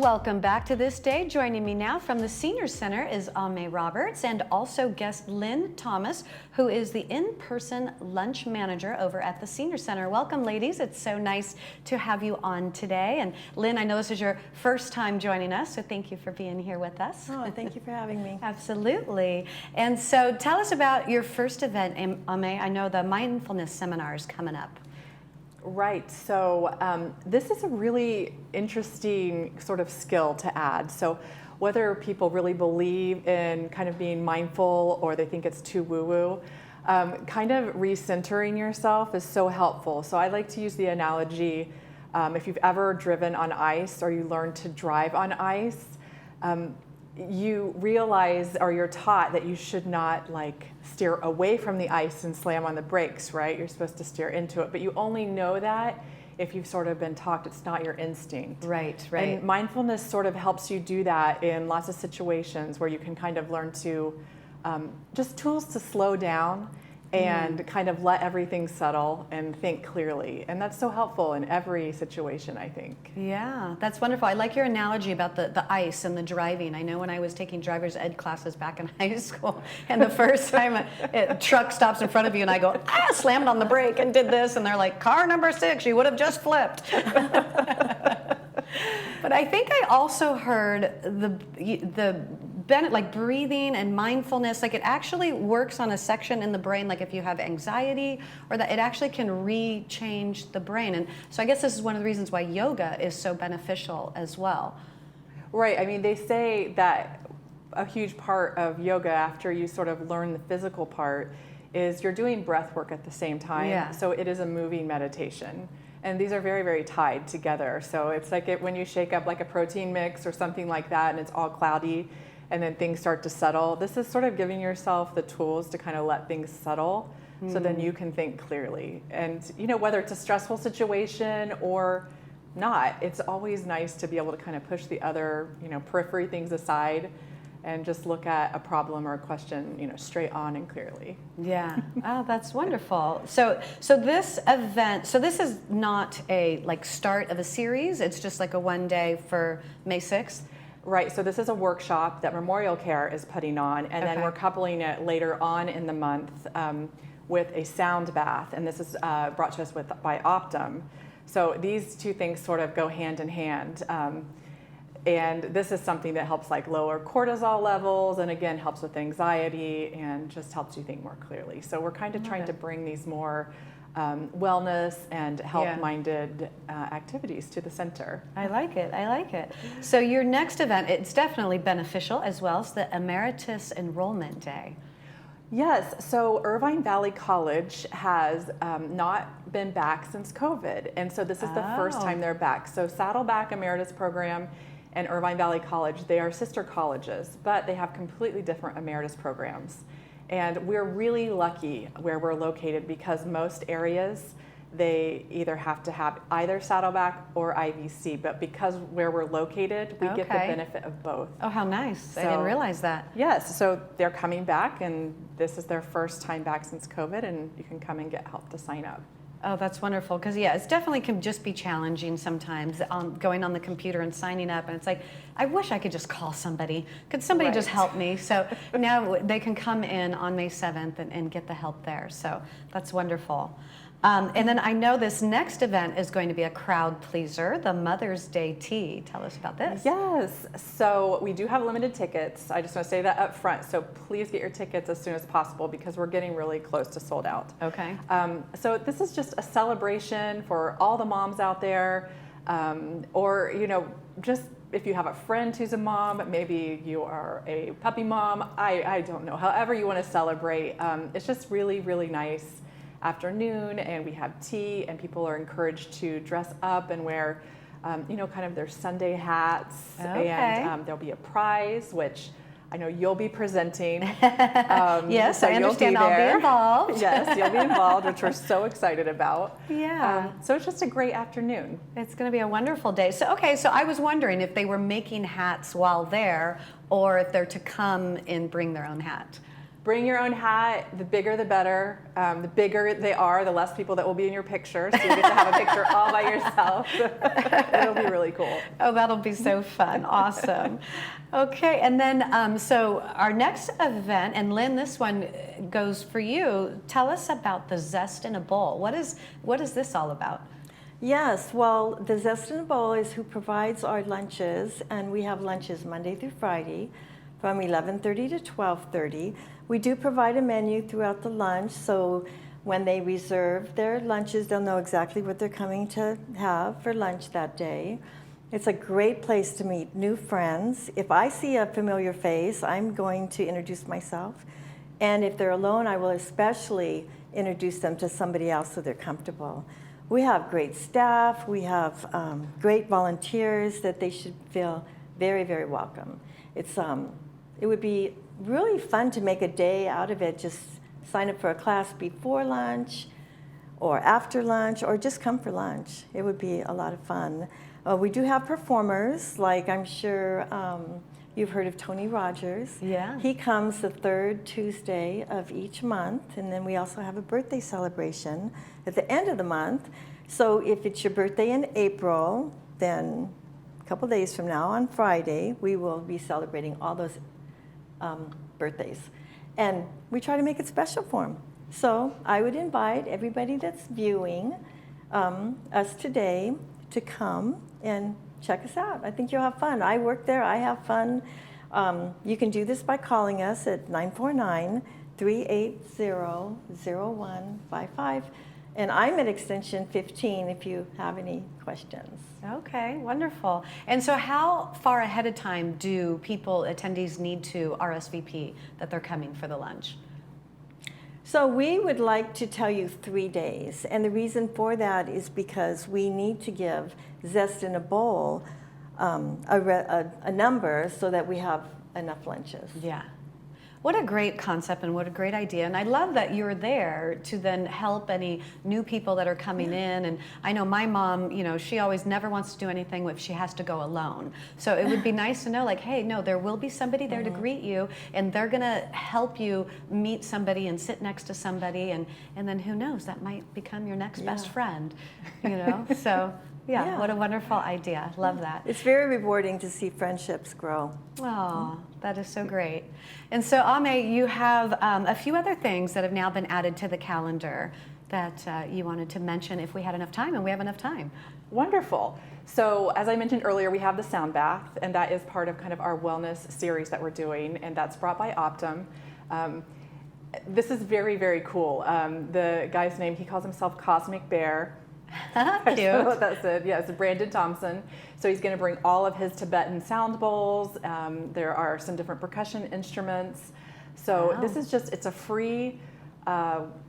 Welcome back to This Day. Joining me now from the Senior Center is Ame Roberts and also guest Lynn Thomas, who is the in-person lunch manager over at the Senior Center. Welcome, ladies. It's so nice to have you on today. And Lynn, I know this is your first time joining us, so thank you for being here with us. Oh, thank you for having me. Absolutely. And so tell us about your first event, Ame. I know the mindfulness seminar is coming up. Right, so this is a really interesting sort of skill to add. So whether people really believe in kind of being mindful or they think it's too woo-woo, kind of recentering yourself is so helpful. So I like to use the analogy, if you've ever driven on ice or you learn to drive on ice, you realize or you're taught that you should not like steer away from the ice and slam on the brakes, right? You're supposed to steer into it, but you only know that if you've sort of been taught it's not your instinct. Right, right. And mindfulness sort of helps you do that in lots of situations where you can kind of learn to, just tools to slow down and kind of let everything settle and think clearly. And that's so helpful in every situation, I think. Yeah, that's wonderful. I like your analogy about the ice and the driving. I know when I was taking driver's ed classes back in high school, and the first time a truck stops in front of you and I go, slammed on the brake and did this, and they're like, car number 6, you would have just flipped. But I think I also heard the like breathing and mindfulness, like it actually works on a section in the brain, like if you have anxiety, or that it actually can re-change the brain. And so I guess this is one of the reasons why yoga is so beneficial as well. Right, I mean, they say that a huge part of yoga, after you sort of learn the physical part, is you're doing breath work at the same time. Yeah. So it is a moving meditation. And these are very, very tied together. So it's like when you shake up like a protein mix or something like that and it's all cloudy and then things start to settle. This is sort of giving yourself the tools to kind of let things settle so then you can think clearly. And you know, whether it's a stressful situation or not, it's always nice to be able to kind of push the other, you know, periphery things aside and just look at a problem or a question, you know, straight on and clearly. Yeah. Oh, that's wonderful. So this event, so this is not a like start of a series. It's just like a one day for May 6th. Right. So this is a workshop that Memorial Care is putting on, and then we're coupling it later on in the month with a sound bath, and this is brought to us by Optum. So these two things sort of go hand in hand. And this is something that helps like lower cortisol levels and again helps with anxiety and just helps you think more clearly. So we're kind of trying to bring these more wellness and health-minded activities to the center. I like it. I like it. So your next event, it's definitely beneficial as well. It's the Emeritus Enrollment Day. Yes, so Irvine Valley College has not been back since COVID. And so this is the first time they're back. So Saddleback Emeritus Program and Irvine Valley College, they are sister colleges, but they have completely different emeritus programs. And we're really lucky where we're located because most areas, they either have to have either Saddleback or IVC, but because where we're located, we get the benefit of both. Oh, how nice. So, I didn't realize that. Yes, so they're coming back and this is their first time back since COVID and you can come and get help to sign up. Oh, that's wonderful. Because yeah, it's definitely can just be challenging sometimes going on the computer and signing up. And it's like, I wish I could just call somebody. Could somebody just help me? So now they can come in on May 7th and get the help there. So that's wonderful. And then I know this next event is going to be a crowd pleaser, the Mother's Day Tea. Tell us about this. Yes, so we do have limited tickets. I just want to say that up front. So please get your tickets as soon as possible because we're getting really close to sold out. Okay. So this is just a celebration for all the moms out there, or, you know, just if you have a friend who's a mom, maybe you are a puppy mom, I don't know, however you want to celebrate. It's just really, really nice afternoon and we have tea and people are encouraged to dress up and wear you know, kind of their Sunday hats. And there'll be a prize which I know you'll be presenting. Yes, so I understand I'll be involved. Yes, you'll be involved, which we're so excited about. Yeah. So it's just a great afternoon. It's going to be a wonderful day. So, okay, so I was wondering if they were making hats while there or if they're to come and bring their own hat. Bring your own hat. The bigger the better. The bigger they are, the less people that will be in your picture. So you get to have a picture all by yourself. It'll be really cool. Oh, that'll be so fun. Awesome. Okay, and then so our next event, and Lynn, this one goes for you. Tell us about the Zest in a Bowl. What is this all about? Yes, well, the Zest in a Bowl is who provides our lunches, and we have lunches Monday through Friday from 11:30 to 12:30. We do provide a menu throughout the lunch, so when they reserve their lunches, they'll know exactly what they're coming to have for lunch that day. It's a great place to meet new friends. If I see a familiar face, I'm going to introduce myself. And if they're alone, I will especially introduce them to somebody else so they're comfortable. We have great staff. We have great volunteers that they should feel very, very welcome. It would be really fun to make a day out of it. Just sign up for a class before lunch or after lunch, or just come for lunch. It would be a lot of fun. We do have performers, like I'm sure you've heard of Tony Rogers. Yeah. He comes the third Tuesday of each month, and then we also have a birthday celebration at the end of the month. So if it's your birthday in April, then a couple days from now on Friday, we will be celebrating all those birthdays. And we try to make it special for them. So I would invite everybody that's viewing us today to come and check us out. I think you'll have fun. I work there. I have fun. You can do this by calling us at 949-380-0155. And I'm at extension 15 if you have any questions. Okay, wonderful. And so how far ahead of time do attendees need to RSVP that they're coming for the lunch? So we would like to tell you 3 days. And the reason for that is because we need to give Zest in a Bowl a number so that we have enough lunches. Yeah. What a great concept and what a great idea. And I love that you're there to then help any new people that are coming in. And I know my mom, she always never wants to do anything if she has to go alone. So it would be nice to know, like, hey, no, there will be somebody there to greet you, and they're going to help you meet somebody and sit next to somebody. And then who knows, that might become your next best friend, So yeah, what a wonderful idea. Love that. It's very rewarding to see friendships grow. Oh, that is so great. And so, Ame, you have a few other things that have now been added to the calendar that you wanted to mention if we had enough time, and we have enough time. Wonderful. So as I mentioned earlier, we have the sound bath, and that is part of kind of our wellness series that we're doing, and that's brought by Optum. This is very, very cool. The guy's name, he calls himself Cosmic Bear. Cute. So that's it. Yeah, it's Brandon Thompson. So he's going to bring all of his Tibetan sound bowls. There are some different percussion instruments. So Wow. this is it's a free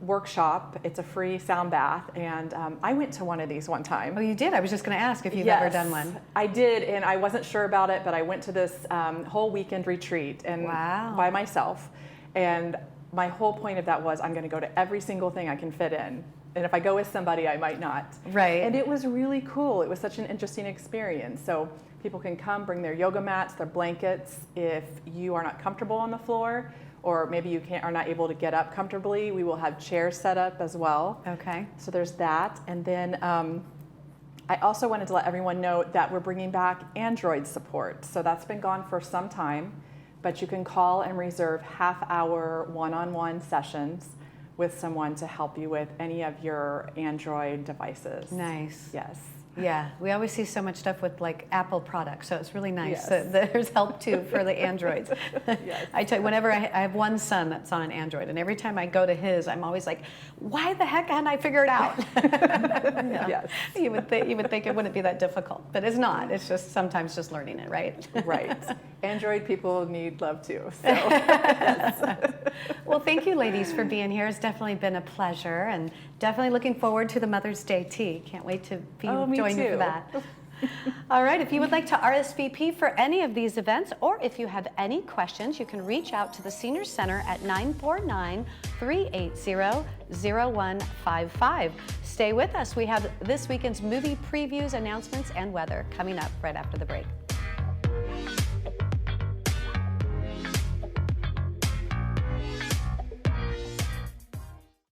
workshop. It's a free sound bath. And I went to one of these one time. Oh, you did? I was just going to ask if you've ever done one. I did, and I wasn't sure about it, but I went to this whole weekend retreat and by myself. And my whole point of that was I'm going to go to every single thing I can fit in. And if I go with somebody, I might not. Right. And it was really cool. It was such an interesting experience. So people can come, bring their yoga mats, their blankets. If you are not comfortable on the floor, or maybe you are not able to get up comfortably, we will have chairs set up as well. Okay. So there's that. And then I also wanted to let everyone know that we're bringing back Android support. So that's been gone for some time, but you can call and reserve half-hour one-on-one sessions with someone to help you with any of your Android devices. Nice. Yes. Yeah, we always see so much stuff with like Apple products, so it's really nice Yes. that there's help too for the Androids. Yes. I tell you, whenever I have one son that's on an Android, and every time I go to his, I'm always like, why the heck can't I figure it out? Yes. You would think it wouldn't be that difficult, but it's not. It's just sometimes just learning it, right? Right. Android people need love too. So. Yes. Well, thank you, ladies, for being here. It's definitely been a pleasure, and definitely looking forward to the Mother's Day tea. Can't wait to join you for that. All right, if you would like to RSVP for any of these events, or if you have any questions, you can reach out to the Senior Center at 949-380-0155. Stay with us. We have this weekend's movie previews, announcements, and weather coming up right after the break.